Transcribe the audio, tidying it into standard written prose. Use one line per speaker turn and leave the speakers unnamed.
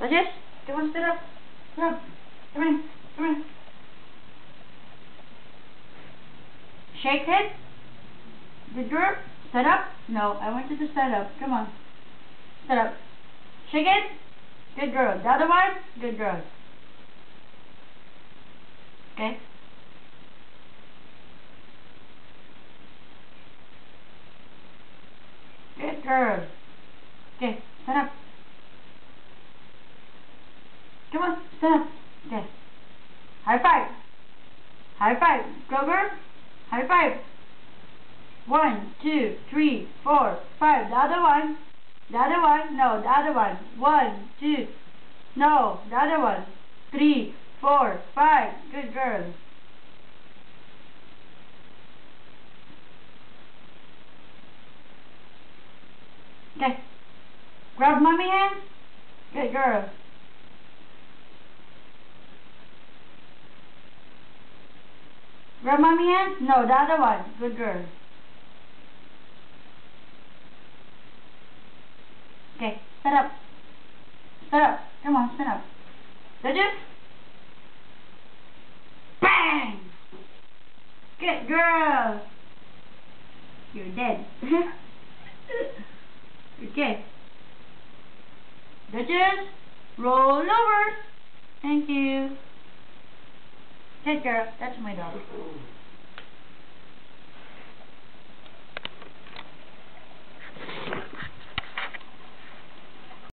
Duchess, come on, sit up. Sit up. Come in. Come in. Shake it. Good girl. Stand up. No, I want you to stand up. Come on. Stand up. Shake it. Good girl. The other one. Good girl. Okay. Good girl. Okay, stand up. Come on, stand up. Okay. High five. High five. Go girl. High five. 1, 2, 3, 4, 5. The other one. The other one. No, the other one. 1, 2. No, the other one. 3, 4, 5. Good girl. Okay. Grab mommy hand. Good girl. Grab mommy hand. No, the other one. Good girl. Okay, stand up. Stand up. Come on, stand up. Did you? Bang! Good girl. You're dead. Okay. Duchess, roll over. Thank you. Good girl. That's my dog.